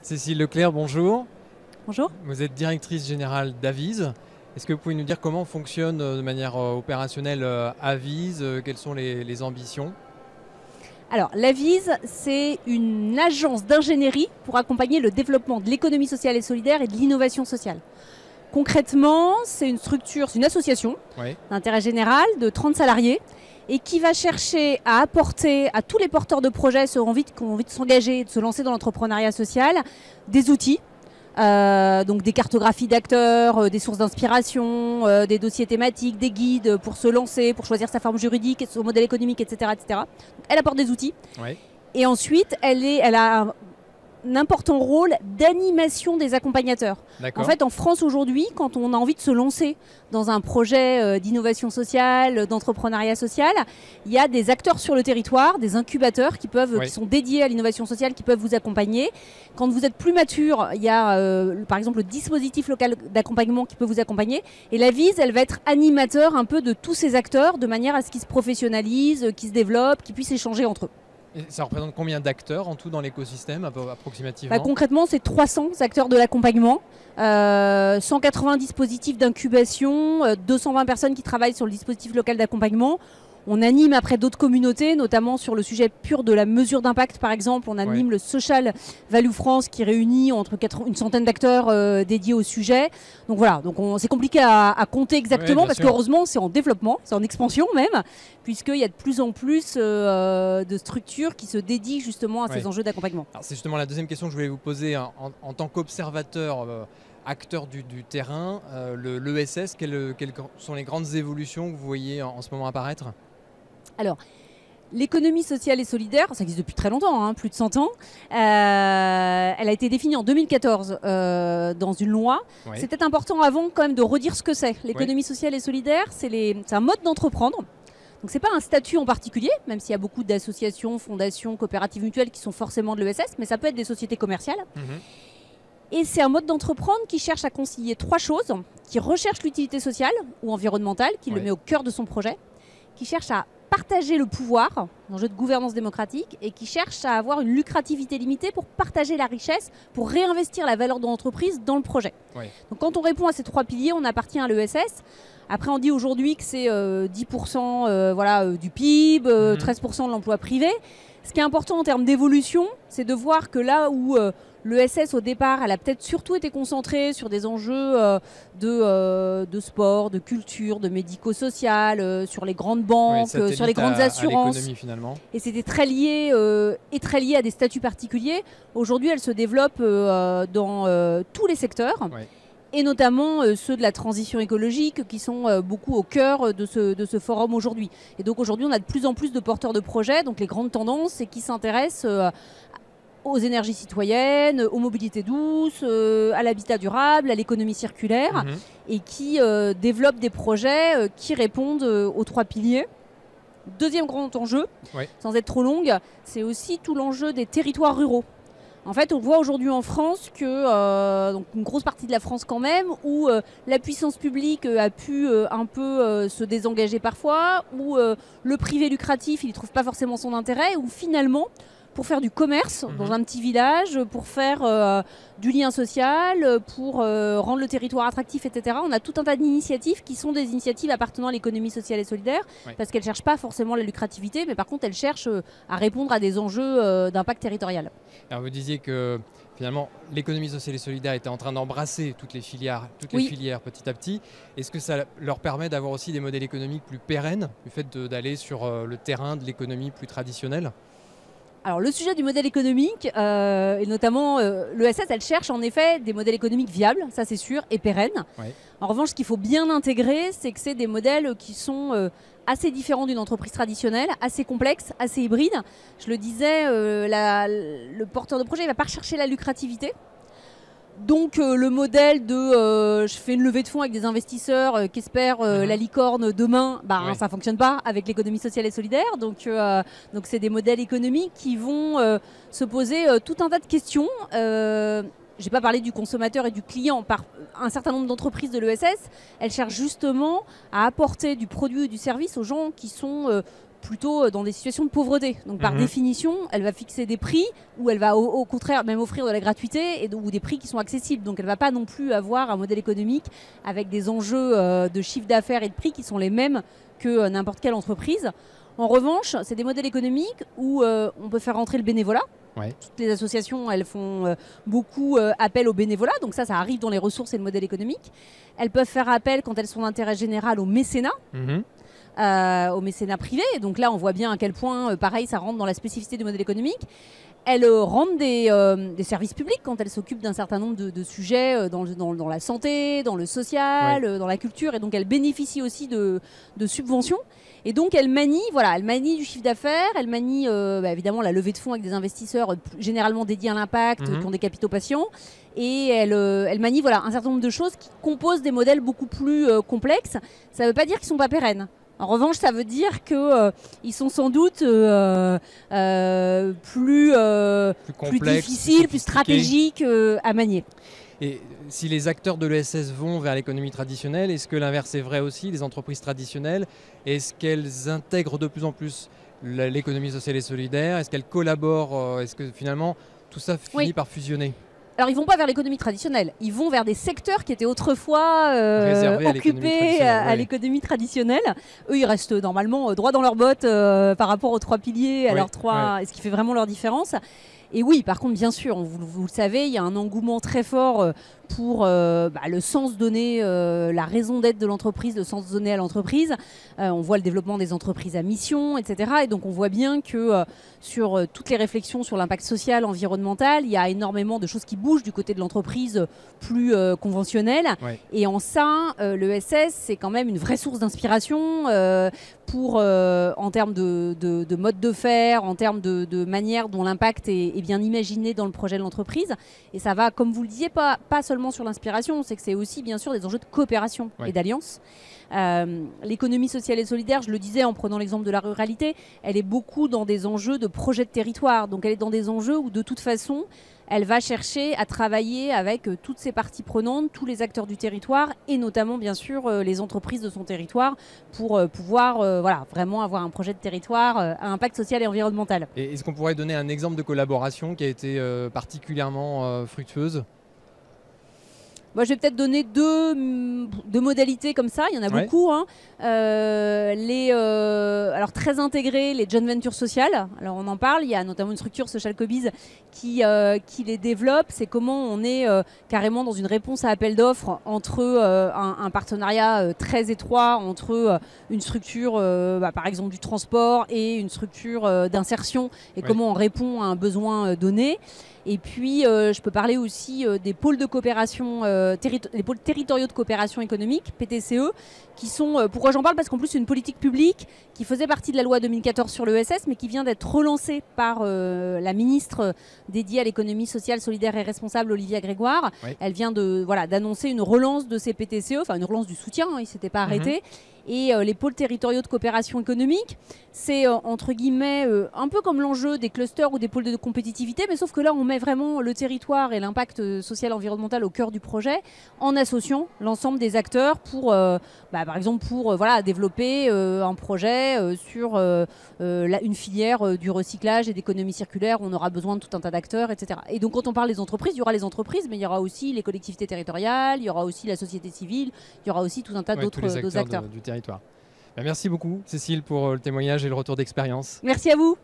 Cécile Leclerc, bonjour. Bonjour. Vous êtes directrice générale d'Avise. Est-ce que vous pouvez nous dire comment fonctionne de manière opérationnelle Avise? Quelles sont les ambitions? Alors, l'Avise, c'est une agence d'ingénierie pour accompagner le développement de l'économie sociale et solidaire et de l'innovation sociale. Concrètement, c'est une structure, c'est une association Oui. d'intérêt général de 30 salariés et qui va chercher à apporter à tous les porteurs de projets qui ont envie de s'engager, de se lancer dans l'entrepreneuriat social, des outils. Donc des cartographies d'acteurs, des sources d'inspiration, des dossiers thématiques, des guides pour se lancer, pour choisir sa forme juridique, son modèle économique, etc. etc. Donc, elle apporte des outils. Oui. Et ensuite, elle a un important rôle d'animation des accompagnateurs. D'accord. En fait, en France aujourd'hui, quand on a envie de se lancer dans un projet d'innovation sociale, d'entrepreneuriat social, il y a des acteurs sur le territoire, des incubateurs qui sont dédiés à l'innovation sociale, qui peuvent vous accompagner. Quand vous êtes plus mature, il y a par exemple le dispositif local d'accompagnement qui peut vous accompagner. Et l'Avise, elle va être animateur un peu de tous ces acteurs de manière à ce qu'ils se professionnalisent, qu'ils se développent, qu'ils puissent échanger entre eux. Et ça représente combien d'acteurs en tout dans l'écosystème approximativement? Concrètement, c'est 300 acteurs de l'accompagnement, 180 dispositifs d'incubation, 220 personnes qui travaillent sur le dispositif local d'accompagnement. On anime après d'autres communautés, notamment sur le sujet pur de la mesure d'impact, par exemple. On anime le Social Value France qui réunit une centaine d'acteurs dédiés au sujet. Donc voilà, c'est compliqué à compter exactement parce qu'heureusement, c'est en développement, c'est en expansion même, puisqu'il y a de plus en plus de structures qui se dédient justement à ces enjeux d'accompagnement. C'est justement la deuxième question que je voulais vous poser en tant qu'observateur. Acteur du terrain, l'ESS, quelles sont les grandes évolutions que vous voyez en ce moment apparaître? Alors, l'économie sociale et solidaire, ça existe depuis très longtemps, plus de 100 ans. Elle a été définie en 2014 dans une loi. Oui. C'était important avant quand même de redire ce que c'est. L'économie sociale et solidaire, c'est un mode d'entreprendre. Donc c'est pas un statut en particulier, même s'il y a beaucoup d'associations, fondations, coopératives mutuelles qui sont forcément de l'ESS, mais ça peut être des sociétés commerciales. Et c'est un mode d'entreprendre qui cherche à concilier trois choses, qui recherche l'utilité sociale ou environnementale, qui le met au cœur de son projet, qui cherche à partager le pouvoir, un jeu de gouvernance démocratique, et qui cherche à avoir une lucrativité limitée pour partager la richesse, pour réinvestir la valeur de l'entreprise dans le projet. Donc quand on répond à ces trois piliers, on appartient à l'ESS. Après, on dit aujourd'hui que c'est 10% du PIB, 13% de l'emploi privé. Ce qui est important en termes d'évolution, c'est de voir que là où l'ESS au départ, elle a peut-être surtout été concentrée sur des enjeux de sport, de culture, de médico-social, sur les grandes banques, sur les grandes assurances. À l'économie, finalement. Et c'était très lié à des statuts particuliers. Aujourd'hui, elle se développe dans tous les secteurs. Et notamment ceux de la transition écologique qui sont beaucoup au cœur de ce forum aujourd'hui. Et donc aujourd'hui, on a de plus en plus de porteurs de projets. Donc les grandes tendances, c'est qui s'intéressent aux énergies citoyennes, aux mobilités douces, à l'habitat durable, à l'économie circulaire, et qui développent des projets qui répondent aux trois piliers. Deuxième grand enjeu, sans être trop longue, c'est aussi tout l'enjeu des territoires ruraux. En fait, on voit aujourd'hui en France que, donc une grosse partie de la France quand même, où la puissance publique a pu un peu se désengager parfois, où le privé lucratif, il n'y trouve pas forcément son intérêt, où finalement, pour faire du commerce dans un petit village, pour faire du lien social, pour rendre le territoire attractif, etc. On a tout un tas d'initiatives qui sont des initiatives appartenant à l'économie sociale et solidaire, parce qu'elles ne cherchent pas forcément la lucrativité, mais par contre, elles cherchent à répondre à des enjeux d'impact territorial. Alors vous disiez que finalement, l'économie sociale et solidaire était en train d'embrasser toutes les filières petit à petit. Est-ce que ça leur permet d'avoir aussi des modèles économiques plus pérennes, du fait d'aller sur le terrain de l'économie plus traditionnelle? Alors le sujet du modèle économique, et notamment l'ESS, elle cherche en effet des modèles économiques viables, ça c'est sûr, et pérennes. En revanche, ce qu'il faut bien intégrer, c'est que c'est des modèles qui sont assez différents d'une entreprise traditionnelle, assez complexes, assez hybrides. Je le disais, le porteur de projet ne va pas rechercher la lucrativité. Donc le modèle de je fais une levée de fonds avec des investisseurs qui espèrent la licorne demain, ça ne fonctionne pas avec l'économie sociale et solidaire. Donc c'est des modèles économiques qui vont se poser tout un tas de questions. Je n'ai pas parlé du consommateur et du client. Par un certain nombre d'entreprises de l'ESS, elles cherchent justement à apporter du produit ou du service aux gens qui sont plutôt dans des situations de pauvreté. Donc par définition, elle va fixer des prix où elle va au contraire même offrir de la gratuité ou des prix qui sont accessibles. Donc elle ne va pas non plus avoir un modèle économique avec des enjeux de chiffre d'affaires et de prix qui sont les mêmes que n'importe quelle entreprise. En revanche, c'est des modèles économiques où on peut faire rentrer le bénévolat. Ouais. Toutes les associations, elles font beaucoup appel au bénévolat, donc ça arrive dans les ressources et le modèle économique. Elles peuvent faire appel, quand elles sont d'intérêt général, au mécénat. Au mécénat privé. Donc là, on voit bien à quel point, pareil, ça rentre dans la spécificité du modèle économique. Elles rendent des services publics quand elles s'occupent d'un certain nombre de sujets dans la santé, dans le social, dans la culture. Et donc, elles bénéficient aussi de subventions. Et donc, elles manient du chiffre d'affaires, elles manient évidemment la levée de fonds avec des investisseurs généralement dédiés à l'impact, qui ont des capitaux patients. Et elles manient un certain nombre de choses qui composent des modèles beaucoup plus complexes. Ça ne veut pas dire qu'ils ne sont pas pérennes. En revanche, ça veut dire qu'ils sont sans doute plus difficiles, plus stratégiques à manier. Et si les acteurs de l'ESS vont vers l'économie traditionnelle, est-ce que l'inverse est vrai aussi? Les entreprises traditionnelles, est-ce qu'elles intègrent de plus en plus l'économie sociale et solidaire? Est-ce qu'elles collaborent? Est-ce que finalement tout ça finit par fusionner? Alors, ils ne vont pas vers l'économie traditionnelle, ils vont vers des secteurs qui étaient autrefois occupés à l'économie traditionnelle. Eux, ils restent normalement droit dans leurs bottes par rapport aux 3 piliers, à leurs 3, ce qui fait vraiment leur différence. Et oui, par contre, bien sûr, vous le savez, il y a un engouement très fort pour le sens donné, la raison d'être de l'entreprise, le sens donné à l'entreprise. On voit le développement des entreprises à mission, etc. Et donc, on voit bien que sur toutes les réflexions sur l'impact social, environnemental, il y a énormément de choses qui bougent du côté de l'entreprise plus conventionnelle. Ouais. Et en ça, l'ESS, c'est quand même une vraie source d'inspiration en termes de mode de faire, en termes de manière dont l'impact est bien imaginé dans le projet de l'entreprise. Et ça va, comme vous le disiez, pas seulement sur l'inspiration, c'est que c'est aussi bien sûr des enjeux de coopération et d'alliance. L'économie sociale et solidaire, je le disais en prenant l'exemple de la ruralité, elle est beaucoup dans des enjeux de projet de territoire. Donc elle est dans des enjeux où de toute façon, elle va chercher à travailler avec toutes ses parties prenantes, tous les acteurs du territoire et notamment bien sûr les entreprises de son territoire pour pouvoir vraiment avoir un projet de territoire à impact social et environnemental. Et est-ce qu'on pourrait donner un exemple de collaboration qui a été particulièrement fructueuse ? Moi, je vais peut-être donner deux modalités comme ça. Il y en a beaucoup. Hein. Alors, très intégrées, les joint ventures sociales. Alors, on en parle. Il y a notamment une structure, Social Cobiz, qui les développe. C'est comment on est carrément dans une réponse à appel d'offres entre un partenariat très étroit entre une structure, par exemple, du transport et une structure d'insertion et comment on répond à un besoin donné. Et puis, je peux parler aussi des pôles de coopération, les pôles territoriaux de coopération économique, PTCE, qui sont, pourquoi j'en parle? Parce qu'en plus, c'est une politique publique qui faisait partie de la loi 2014 sur l'ESS, mais qui vient d'être relancée par la ministre dédiée à l'économie sociale, solidaire et responsable, Olivia Grégoire. Oui. Elle vient d'annoncer une relance de ces PTCE, enfin une relance du soutien, hein, ils ne s'étaient pas arrêtés. Et les pôles territoriaux de coopération économique, c'est entre guillemets un peu comme l'enjeu des clusters ou des pôles de compétitivité, mais sauf que là, on met vraiment le territoire et l'impact social et environnemental au cœur du projet en associant l'ensemble des acteurs pour, par exemple, développer un projet sur une filière du recyclage et d'économie circulaire où on aura besoin de tout un tas d'acteurs, etc. Et donc, quand on parle des entreprises, il y aura les entreprises, mais il y aura aussi les collectivités territoriales, il y aura aussi la société civile, il y aura aussi tout un tas d'autres acteurs. Du territoire. Merci beaucoup, Cécile, pour le témoignage et le retour d'expérience. Merci à vous.